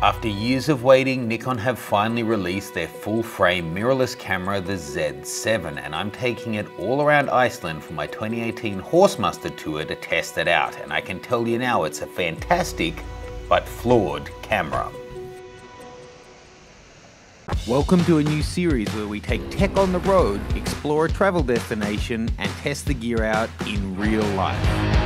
After years of waiting, Nikon have finally released their full-frame mirrorless camera, the Z7, and I'm taking it all around Iceland for my 2018 Horse Mustard tour to test it out, and I can tell you now it's a fantastic but flawed camera. Welcome to a new series where we take tech on the road, explore a travel destination, and test the gear out in real life.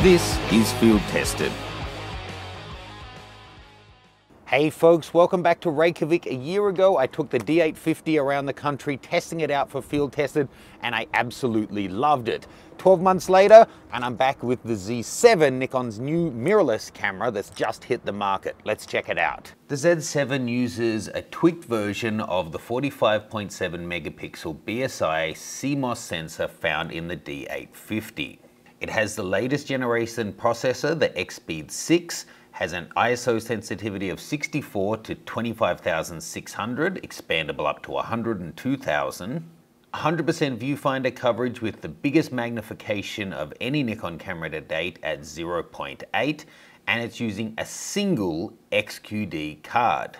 This is Field Tested. Hey folks, welcome back to Reykjavik. A year ago, I took the D850 around the country, testing it out for Field Tested, and I absolutely loved it. 12 months later, and I'm back with the Z7, Nikon's new mirrorless camera that's just hit the market. Let's check it out. The Z7 uses a tweaked version of the 45.7 megapixel BSI CMOS sensor found in the D850. It has the latest generation processor, the XSpeed 6, has an ISO sensitivity of 64 to 25,600, expandable up to 102,000, 100% viewfinder coverage with the biggest magnification of any Nikon camera to date at 0.8, and it's using a single XQD card.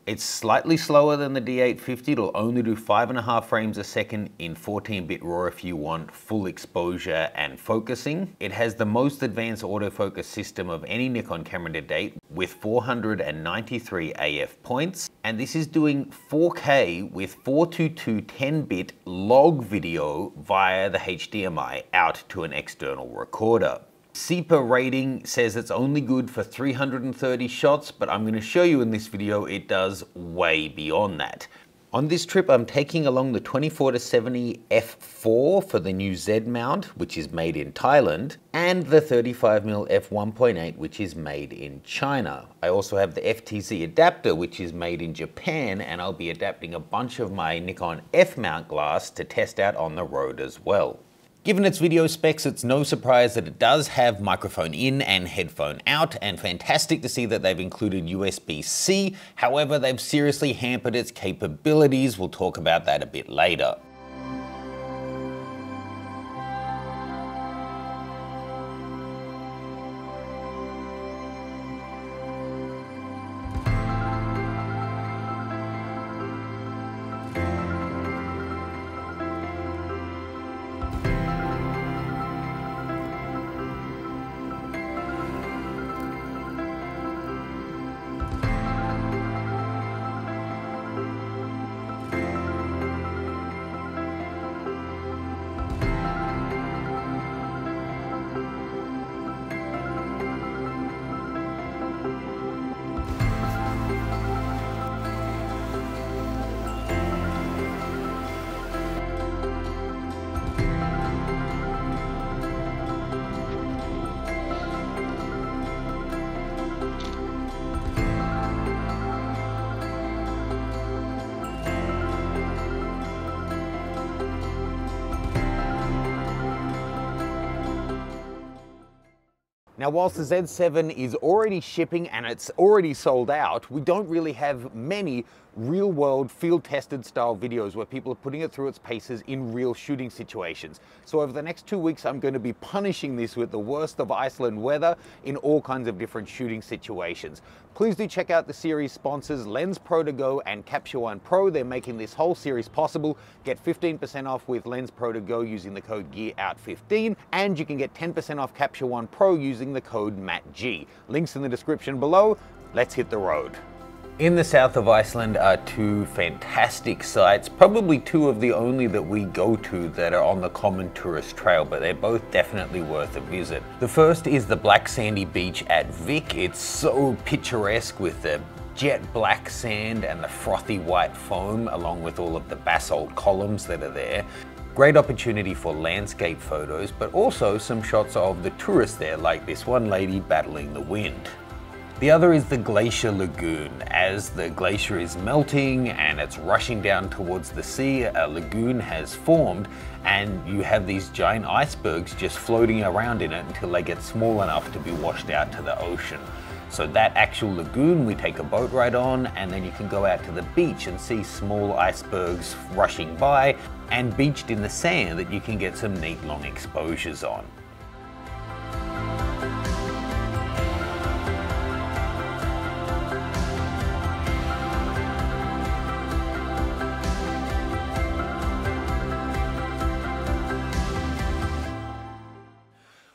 It's slightly slower than the D850, it'll only do 5.5 frames a second in 14-bit RAW if you want full exposure and focusing. It has the most advanced autofocus system of any Nikon camera to date with 493 AF points, and this is doing 4K with 422 10-bit log video via the HDMI out to an external recorder. SEPA rating says it's only good for 330 shots, but I'm going to show you in this video it does way beyond that. On this trip, I'm taking along the 24-70 f4 for the new Z mount, which is made in Thailand, and the 35mm f1.8, which is made in China. I also have the FTZ adapter, which is made in Japan, and I'll be adapting a bunch of my Nikon F-mount glass to test out on the road as well. Given its video specs, it's no surprise that it does have microphone in and headphone out, and fantastic to see that they've included USB-C. However, they've seriously hampered its capabilities. We'll talk about that a bit later. Now, whilst the Z7 is already shipping and it's already sold out, we don't really have many real-world field-tested style videos where people are putting it through its paces in real shooting situations. So over the next 2 weeks, I'm going to be punishing this with the worst of Iceland weather in all kinds of different shooting situations. Please do check out the series sponsors, Lens Pro to Go and Capture One Pro. They're making this whole series possible. Get 15% off with Lens Pro to Go using the code GEAROUT15, and you can get 10% off Capture One Pro using the code MATTG. Links in the description below. Let's hit the road. In the south of Iceland are two fantastic sites, probably two of the only that we go to that are on the common tourist trail, but they're both definitely worth a visit. The first is the black sandy beach at Viki. It's so picturesque with the jet black sand and the frothy white foam, along with all of the basalt columns that are there. Great opportunity for landscape photos, but also some shots of the tourists there, like this one lady battling the wind. The other is the Glacial Lagoon. As the glacier is melting and it's rushing down towards the sea, a lagoon has formed and you have these giant icebergs just floating around in it until they get small enough to be washed out to the ocean. So that actual lagoon, we take a boat ride on, and then you can go out to the beach and see small icebergs rushing by, and beached in the sand that you can get some neat long exposures on.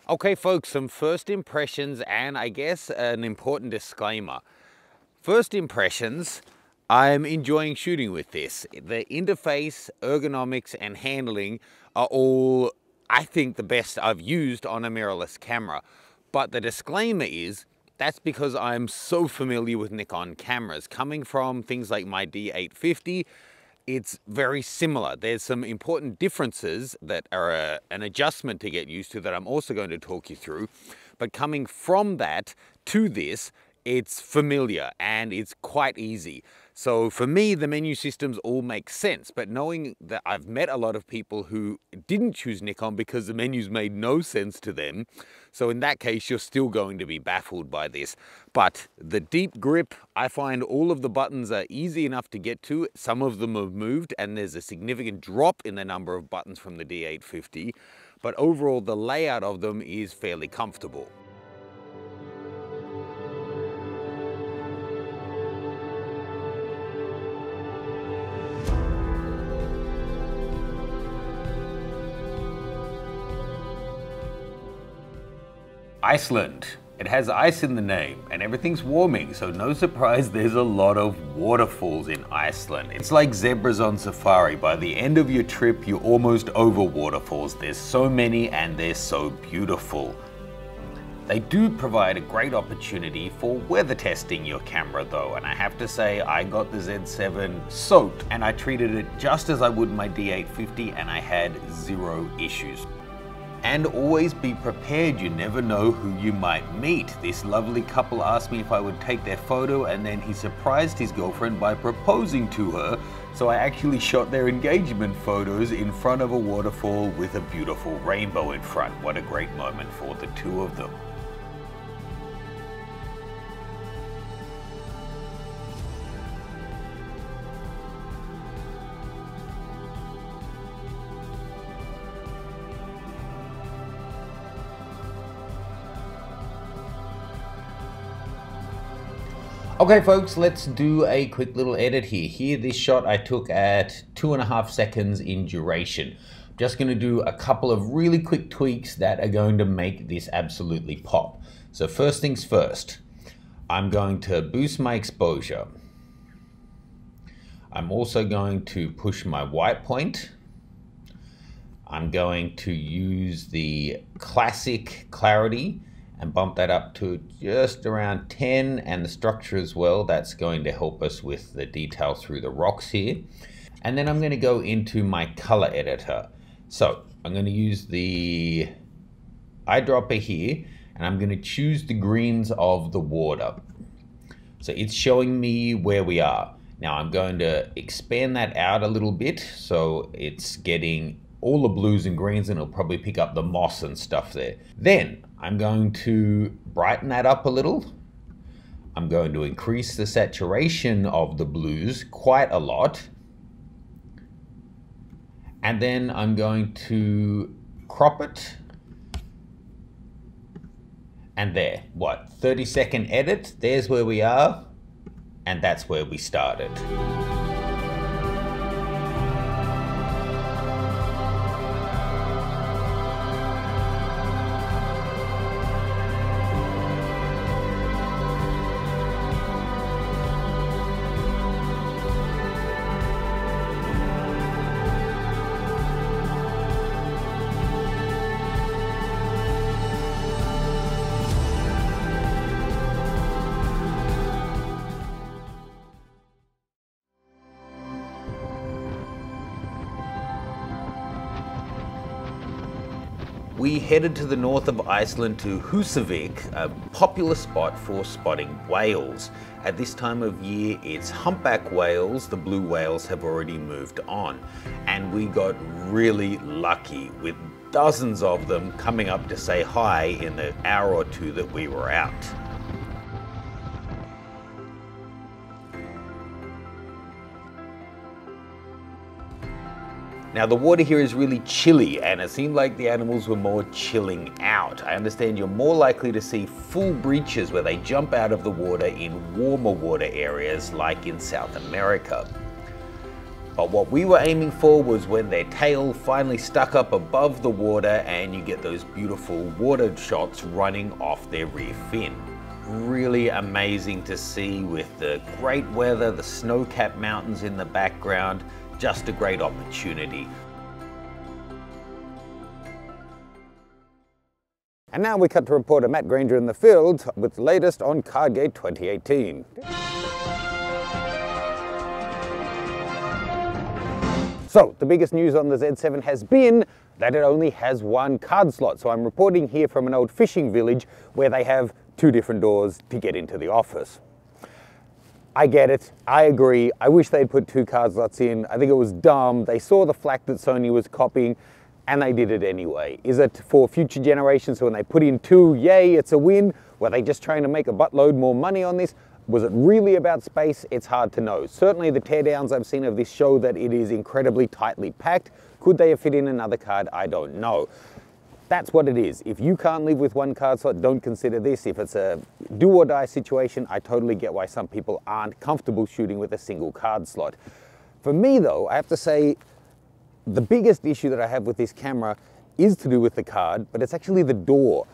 Okay folks, some first impressions and I guess an important disclaimer. First impressions, I'm enjoying shooting with this. The interface, ergonomics and handling are all, I think, the best I've used on a mirrorless camera. But the disclaimer is, that's because I'm so familiar with Nikon cameras. Coming from things like my D850, it's very similar. There's some important differences that are an adjustment to get used to that I'm also going to talk you through. But coming from that to this, it's familiar and it's quite easy. So for me, the menu systems all make sense, but knowing that I've met a lot of people who didn't choose Nikon because the menus made no sense to them, so in that case, you're still going to be baffled by this. But the deep grip, I find all of the buttons are easy enough to get to. Some of them have moved and there's a significant drop in the number of buttons from the D850, but overall the layout of them is fairly comfortable. Iceland. It has ice in the name and everything's warming, so no surprise there's a lot of waterfalls in Iceland. It's like zebras on safari. By the end of your trip, you're almost over waterfalls. There's so many and they're so beautiful. They do provide a great opportunity for weather testing your camera though, and I have to say I got the Z7 soaked and I treated it just as I would my D850 and I had zero issues. And always be prepared, you never know who you might meet. This lovely couple asked me if I would take their photo and then he surprised his girlfriend by proposing to her. So I actually shot their engagement photos in front of a waterfall with a beautiful rainbow in front. What a great moment for the two of them. Okay folks, let's do a quick little edit here. Here, this shot I took at 2.5 seconds in duration. I'm just gonna do a couple of really quick tweaks that are going to make this absolutely pop. So first things first, I'm going to boost my exposure. I'm also going to push my white point. I'm going to use the classic clarity and bump that up to just around 10, and the structure as well. That's going to help us with the detail through the rocks here. And then I'm going to go into my color editor. So I'm going to use the eyedropper here, and I'm going to choose the greens of the water. So it's showing me where we are. Now I'm going to expand that out a little bit so it's getting all the blues and greens, and it'll probably pick up the moss and stuff there. Then I'm going to brighten that up a little. I'm going to increase the saturation of the blues quite a lot. And then I'm going to crop it. And there, what, 30-second edit? There's where we are, and that's where we started. We headed to the north of Iceland to Húsavík, a popular spot for spotting whales. At this time of year, it's humpback whales. The blue whales have already moved on. And we got really lucky with dozens of them coming up to say hi in the hour or two that we were out. Now the water here is really chilly and it seemed like the animals were more chilling out. I understand you're more likely to see full breaches where they jump out of the water in warmer water areas like in South America. But what we were aiming for was when their tail finally stuck up above the water and you get those beautiful water shots running off their rear fin. Really amazing to see with the great weather, the snow-capped mountains in the background. Just a great opportunity. And now we cut to reporter Matt Granger in the field with the latest on Cardgate 2018. So, the biggest news on the Z7 has been that it only has one card slot. So I'm reporting here from an old fishing village where they have 2 different doors to get into the office. I get it, I agree, I wish they'd put 2 card slots in. I think it was dumb. They saw the flack that Sony was copying and they did it anyway. Is it for future generations, so when they put in 2, yay, it's a win? Were they just trying to make a buttload more money on this? Was it really about space? It's hard to know. Certainly the teardowns I've seen of this show that it is incredibly tightly packed. Could they have fit in another card? I don't know. That's what it is. If you can't live with 1 card slot, don't consider this. If it's a do or die situation, I totally get why some people aren't comfortable shooting with a single card slot. For me though, I have to say, the biggest issue that I have with this camera is to do with the card, but it's actually the door.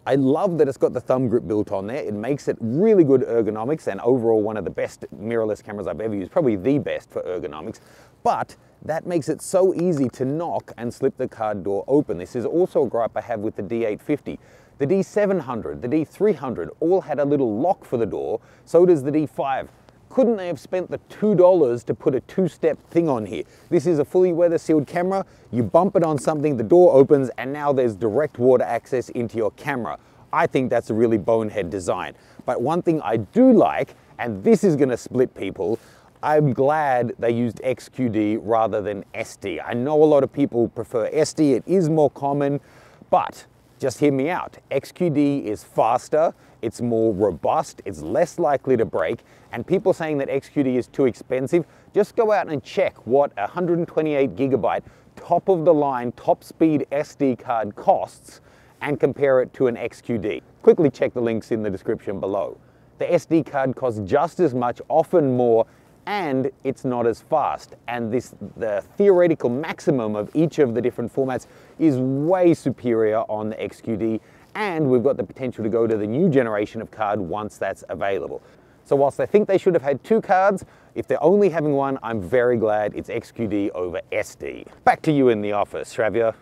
I love that it's got the thumb grip built on there. It makes it really good ergonomics and overall one of the best mirrorless cameras I've ever used, probably the best for ergonomics. But that makes it so easy to knock and slip the card door open. This is also a gripe I have with the D850. The D700, the D300 all had a little lock for the door, so does the D5. Couldn't they have spent the $2 to put a 2-step thing on here? This is a fully weather sealed camera. You bump it on something, the door opens, and now there's direct water access into your camera. I think that's a really bonehead design. But one thing I do like, and this is gonna split people, I'm glad they used XQD rather than SD. I know a lot of people prefer SD, it is more common, but just hear me out. XQD is faster, it's more robust, it's less likely to break, and people saying that XQD is too expensive, just go out and check what a 128 gigabyte top of the line, top speed SD card costs and compare it to an XQD. Quickly check the links in the description below. The SD card costs just as much, often more, and it's not as fast. And the theoretical maximum of each of the different formats is way superior on the XQD, and we've got the potential to go to the new generation of card once that's available. So whilst I think they should have had 2 cards, if they're only having 1, I'm very glad it's XQD over SD. Back to you in the office, Shravya.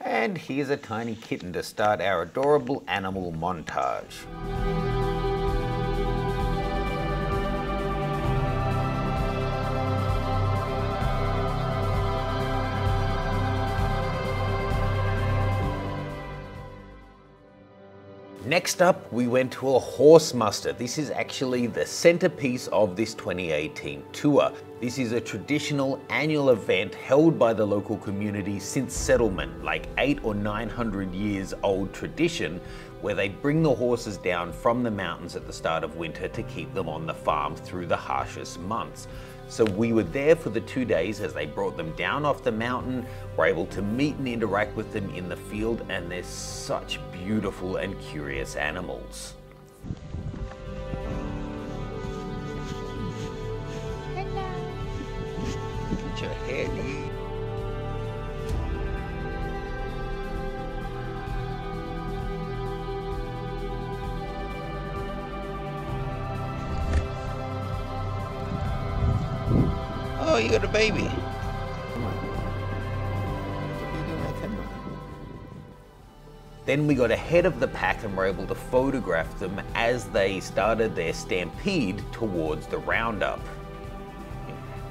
And here's a tiny kitten to start our adorable animal montage. Next up, we went to a horse muster. This is actually the centerpiece of this 2018 tour. This is a traditional annual event held by the local community since settlement, like 800 or 900 years old tradition, where they bring the horses down from the mountains at the start of winter to keep them on the farm through the harshest months. So we were there for the 2 days as they brought them down off the mountain, were able to meet and interact with them in the field, and they're such beautiful and curious animals. Hello. Get your head in. Oh, you got a baby. Come on. What are you doing? Come on. Then we got ahead of the pack and were able to photograph them as they started their stampede towards the roundup.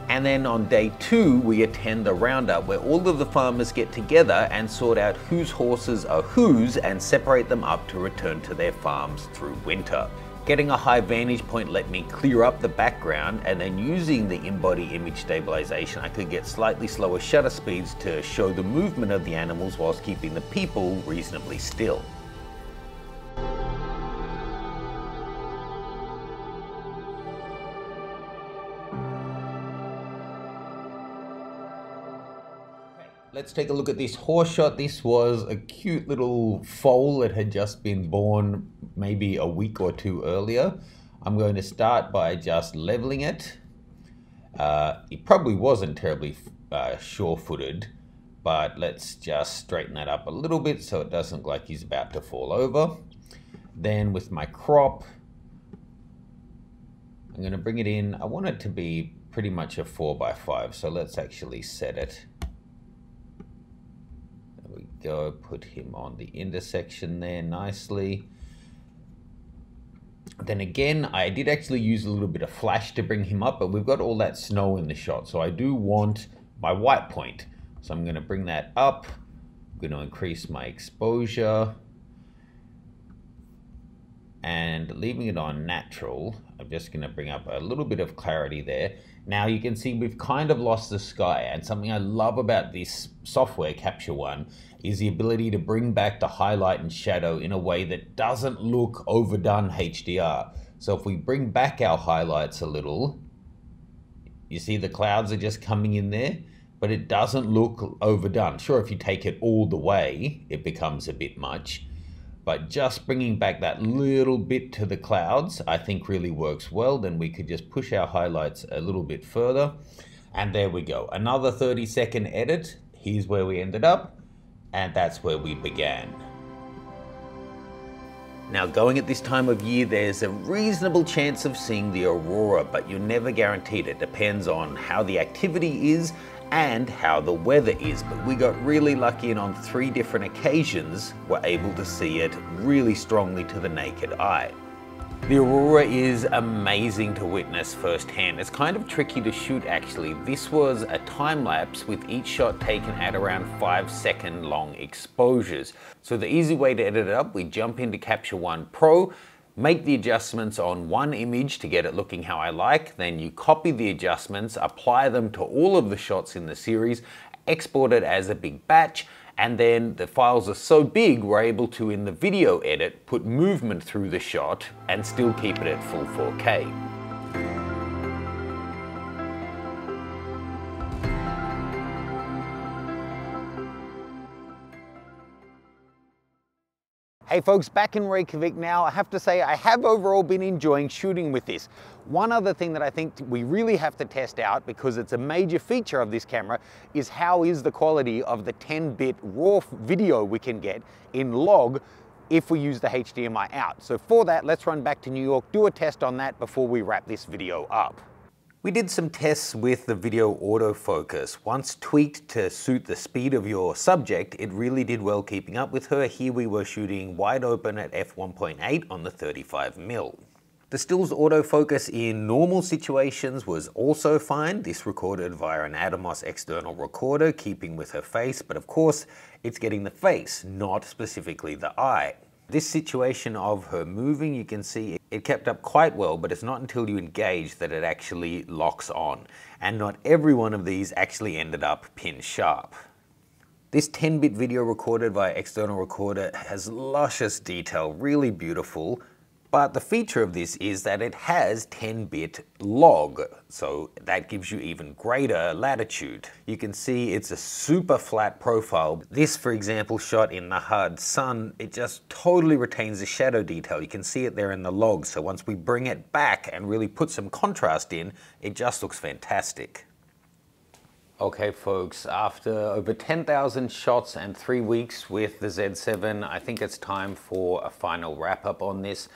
And then on day 2, we attend the roundup where all of the farmers get together and sort out whose horses are whose and separate them up to return to their farms through winter. Getting a high vantage point let me clear up the background, and then using the in-body image stabilization, I could get slightly slower shutter speeds to show the movement of the animals whilst keeping the people reasonably still. Let's take a look at this horse shot. This was a cute little foal that had just been born maybe a week or two earlier. I'm going to start by just leveling it. He probably wasn't terribly sure-footed, but let's just straighten that up a little bit so it doesn't look like he's about to fall over. Then with my crop, I'm going to bring it in. I want it to be pretty much a 4x5, so let's actually set it. There we go, put him on the intersection there nicely. Then again, I did actually use a little bit of flash to bring him up, but we've got all that snow in the shot, so I do want my white point. So I'm going to bring that up. I'm going to increase my exposure. And leaving it on natural, I'm just going to bring up a little bit of clarity there. Now you can see we've kind of lost the sky, and something I love about this software, Capture One, is the ability to bring back the highlight and shadow in a way that doesn't look overdone HDR. So if we bring back our highlights a little, you see the clouds are just coming in there, but it doesn't look overdone. Sure, if you take it all the way, it becomes a bit much. But just bringing back that little bit to the clouds, I think really works well. Then we could just push our highlights a little bit further. And there we go. Another 30-second edit. Here's where we ended up. And that's where we began. Now, going at this time of year, there's a reasonable chance of seeing the aurora, but you're never guaranteed. It depends on how the activity is and how the weather is, but we got really lucky, and on 3 different occasions were able to see it really strongly to the naked eye. The aurora is amazing to witness firsthand. It's kind of tricky to shoot actually. This was a time lapse with each shot taken at around 5-second long exposures. So the easy way to edit it up, we jump into Capture One Pro, make the adjustments on one image to get it looking how I like, then you copy the adjustments, apply them to all of the shots in the series, export it as a big batch, and then the files are so big we're able to, in the video edit, put movement through the shot and still keep it at full 4K. Hey folks, back in Reykjavik now. I have to say I have overall been enjoying shooting with this. One other thing that I think we really have to test out, because it's a major feature of this camera, is how is the quality of the 10-bit raw video we can get in log if we use the HDMI out. So for that, let's run back to New York, do a test on that before we wrap this video up. We did some tests with the video autofocus. Once tweaked to suit the speed of your subject, it really did well keeping up with her. Here we were shooting wide open at f1.8 on the 35mm. The still's autofocus in normal situations was also fine. This recorded via an Atomos external recorder, keeping with her face, but of course, it's getting the face, not specifically the eye. This situation of her moving, you can see it kept up quite well, but it's not until you engage that it actually locks on. And not every one of these actually ended up pin sharp. This 10-bit video recorded via external recorder has luscious detail, really beautiful. But the feature of this is that it has 10-bit log, so that gives you even greater latitude. You can see it's a super flat profile. This, for example, shot in the hard sun, it just totally retains the shadow detail. You can see it there in the log, so once we bring it back and really put some contrast in, it just looks fantastic. Okay folks, after over 10,000 shots and 3 weeks with the Z7, I think it's time for a final wrap up on this.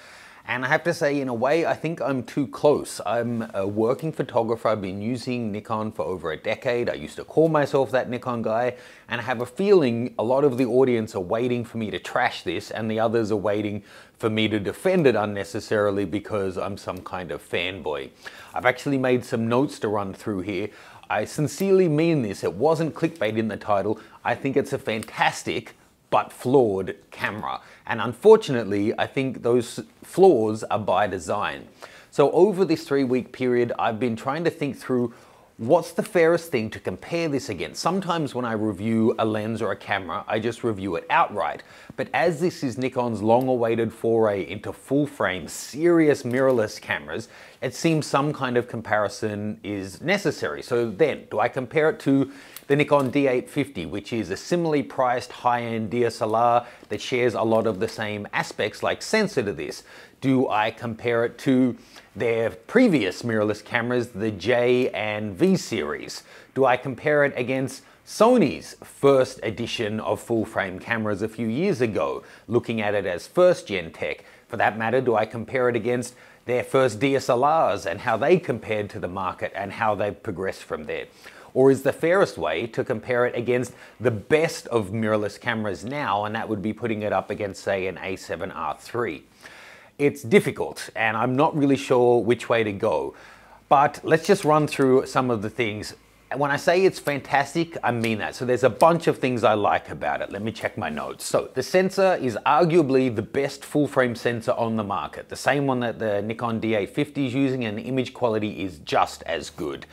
And I have to say, in a way, I think I'm too close. I'm a working photographer. I've been using Nikon for over a decade. I used to call myself that Nikon guy, and I have a feeling a lot of the audience are waiting for me to trash this, and the others are waiting for me to defend it unnecessarily because I'm some kind of fanboy. I've actually made some notes to run through here. I sincerely mean this. It wasn't clickbait in the title. I think it's a fantastic but flawed camera. And unfortunately, I think those flaws are by design. So over this 3-week period, I've been trying to think through what's the fairest thing to compare this against. Sometimes when I review a lens or a camera, I just review it outright. But as this is Nikon's long-awaited foray into full-frame, serious mirrorless cameras, it seems some kind of comparison is necessary. So then, do I compare it to the Nikon D850, which is a similarly priced high-end DSLR that shares a lot of the same aspects like sensor to this? Do I compare it to their previous mirrorless cameras, the J and V series? Do I compare it against Sony's first edition of full-frame cameras a few years ago, looking at it as first-gen tech? For that matter, do I compare it against their first DSLRs and how they compared to the market and how they've progressed from there? Or is the fairest way to compare it against the best of mirrorless cameras now, and that would be putting it up against, say, an A7R III? It's difficult, and I'm not really sure which way to go. But let's just run through some of the things. When I say it's fantastic, I mean that. So there's a bunch of things I like about it. Let me check my notes. So the sensor is arguably the best full-frame sensor on the market. The same one that the Nikon D850 is using, and the image quality is just as good.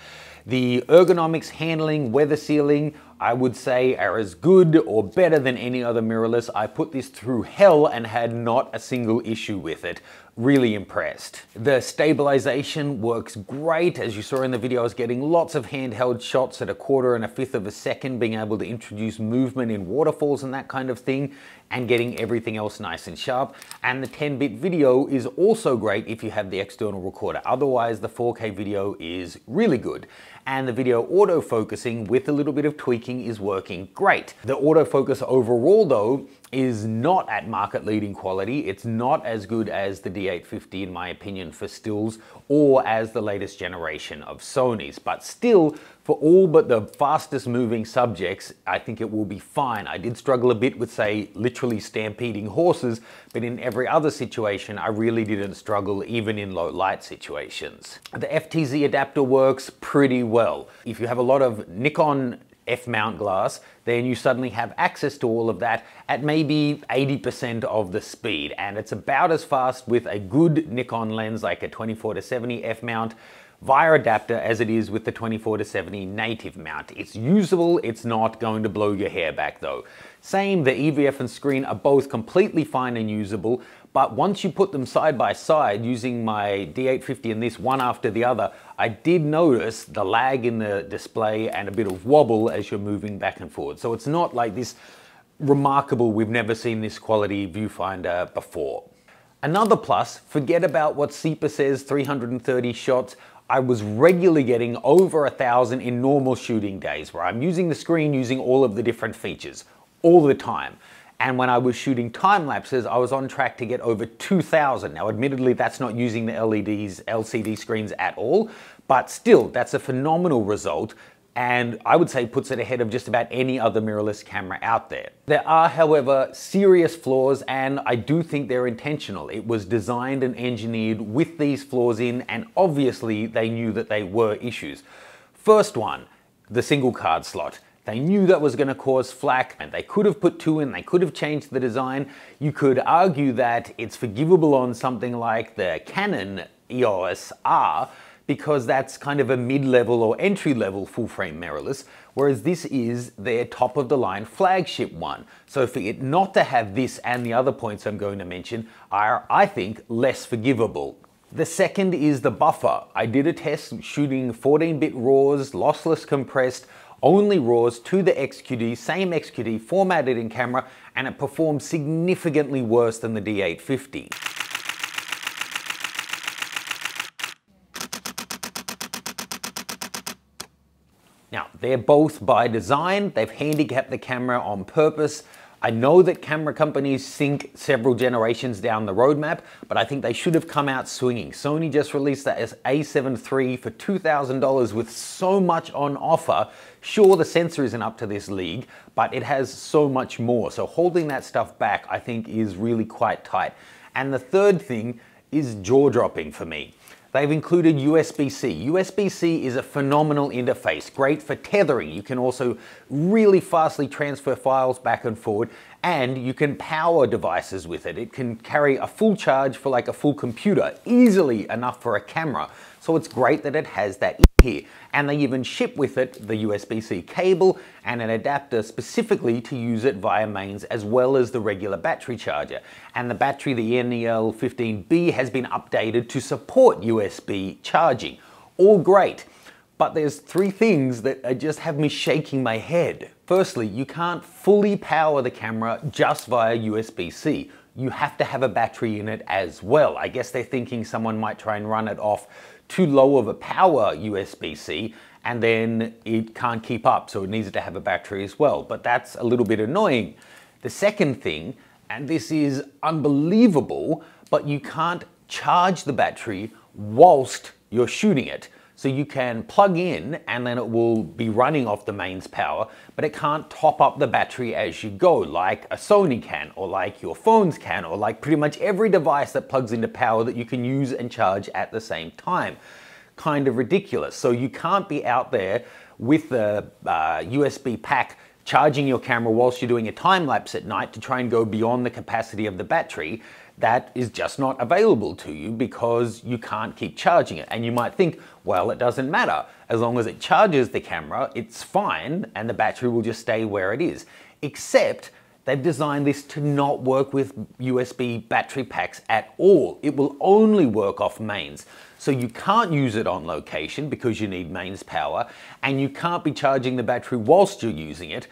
The ergonomics, handling, weather sealing, I would say are as good or better than any other mirrorless. I put this through hell and had not a single issue with it. Really impressed. The stabilization works great. As you saw in the video, I was getting lots of handheld shots at 1/4 and 1/5 of a second, being able to introduce movement in waterfalls and that kind of thing, and getting everything else nice and sharp. And the 10-bit video is also great if you have the external recorder. Otherwise, the 4K video is really good. And the video autofocusing with a little bit of tweaking is working great. The autofocus overall though is not at market leading quality. It's not as good as the D850 in my opinion for stills, or as the latest generation of Sony's, but still, for all but the fastest moving subjects, I think it will be fine. I did struggle a bit with, say, literally stampeding horses, but in every other situation, I really didn't struggle, even in low light situations. The FTZ adapter works pretty well. If you have a lot of Nikon F-mount glass, then you suddenly have access to all of that at maybe 80% of the speed, and it's about as fast with a good Nikon lens like a 24-70 F-mount via adapter as it is with the 24-70 native mount. It's usable, it's not going to blow your hair back though. Same, the EVF and screen are both completely fine and usable, but once you put them side by side, using my D850 and this one after the other, I did notice the lag in the display and a bit of wobble as you're moving back and forth. So it's not like this remarkable, we've never seen this quality viewfinder before. Another plus, forget about what SEPA says, 330 shots. I was regularly getting over 1,000 in normal shooting days, where I'm using the screen, using all of the different features all the time. And when I was shooting time lapses, I was on track to get over 2,000. Now, admittedly, that's not using the LCD screens at all, but still, that's a phenomenal result. And I would say puts it ahead of just about any other mirrorless camera out there. There are, however, serious flaws, and I do think they're intentional. It was designed and engineered with these flaws in, and obviously they knew that they were issues. First one, the single card slot. They knew that was going to cause flack, and they could have put 2 in, they could have changed the design. You could argue that it's forgivable on something like the Canon EOS R, because that's kind of a mid-level or entry-level full-frame mirrorless, whereas this is their top-of-the-line flagship one. So for it not to have this and the other points I'm going to mention are, I think, less forgivable. The second is the buffer. I did a test shooting 14-bit RAWs, lossless compressed, only RAWs to the XQD, same XQD formatted in camera, and it performed significantly worse than the D850. Now, they're both by design. They've handicapped the camera on purpose. I know that camera companies think several generations down the roadmap, but I think they should have come out swinging. Sony just released that A7 III for $2,000 with so much on offer. Sure, the sensor isn't up to this league, but it has so much more. So holding that stuff back, I think, is really quite tight. And the third thing is jaw-dropping for me. They've included USB-C. USB-C is a phenomenal interface, great for tethering. You can also really fastly transfer files back and forward, and you can power devices with it. It can carry a full charge for like a full computer, easily enough for a camera. So it's great that it has that here. And they even ship with it the USB-C cable and an adapter specifically to use it via mains, as well as the regular battery charger. And the battery, the NEL15B, has been updated to support USB charging. All great. But there's three things that just have me shaking my head. Firstly, you can't fully power the camera just via USB-C. You have to have a battery in it as well. I guess they're thinking someone might try and run it off too low of a power USB-C and then it can't keep up, so it needs to have a battery as well. But that's a little bit annoying. The second thing, and this is unbelievable, but you can't charge the battery whilst you're shooting it. So you can plug in and then it will be running off the mains power, but it can't top up the battery as you go, like a Sony can, or like your phones can, or like pretty much every device that plugs into power that you can use and charge at the same time. Kind of ridiculous. So you can't be out there with the USB pack charging your camera whilst you're doing a time lapse at night to try and go beyond the capacity of the battery. That is just not available to you because you can't keep charging it. And you might think, well, it doesn't matter. As long as it charges the camera, it's fine and the battery will just stay where it is. Except they've designed this to not work with USB battery packs at all. It will only work off mains. So you can't use it on location because you need mains power, and you can't be charging the battery whilst you're using it.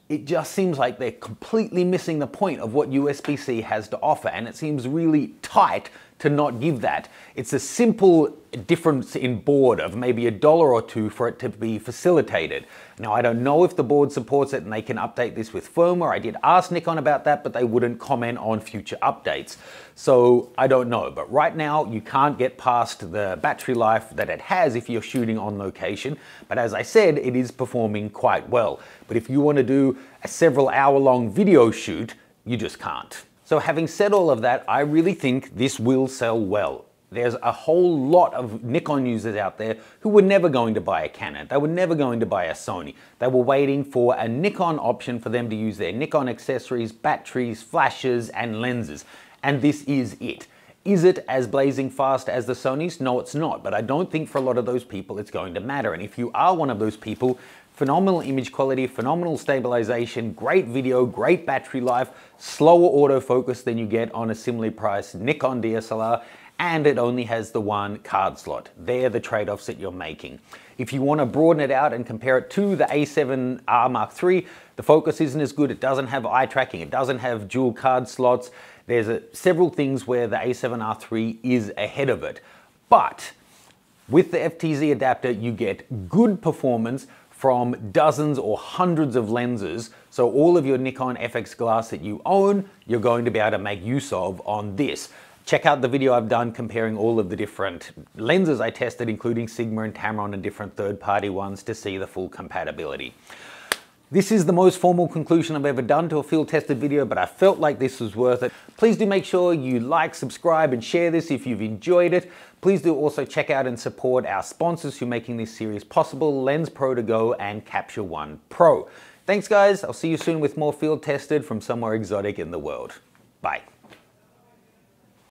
It just seems like they're completely missing the point of what USB-C has to offer, and it seems really tight to not give that. It's a simple difference in board of maybe $1 or $2 for it to be facilitated. Now, I don't know if the board supports it and they can update this with firmware. I did ask Nikon about that, but they wouldn't comment on future updates. So I don't know, but right now you can't get past the battery life that it has if you're shooting on location. But as I said, it is performing quite well. But if you want to do a several hour-long video shoot, you just can't. So having said all of that, I really think this will sell well. There's a whole lot of Nikon users out there who were never going to buy a Canon. They were never going to buy a Sony. They were waiting for a Nikon option for them to use their Nikon accessories, batteries, flashes, and lenses. And this is it. Is it as blazing fast as the Sonys? No, it's not. But I don't think for a lot of those people it's going to matter. And if you are one of those people, phenomenal image quality, phenomenal stabilization, great video, great battery life, slower autofocus than you get on a similarly priced Nikon DSLR, and it only has the one card slot. They're the trade-offs that you're making. If you want to broaden it out and compare it to the A7R Mark III, the focus isn't as good. It doesn't have eye tracking. It doesn't have dual card slots. There's several things where the A7R III is ahead of it. But with the FTZ adapter, you get good performance from dozens or hundreds of lenses. So all of your Nikon FX glass that you own, you're going to be able to make use of on this. Check out the video I've done comparing all of the different lenses I tested, including Sigma and Tamron and different third-party ones, to see the full compatibility. This is the most formal conclusion I've ever done to a field-tested video, but I felt like this was worth it. Please do make sure you like, subscribe, and share this if you've enjoyed it. Please do also check out and support our sponsors who are making this series possible, Lens Pro To Go and Capture One Pro. Thanks guys, I'll see you soon with more field tested from somewhere exotic in the world. Bye.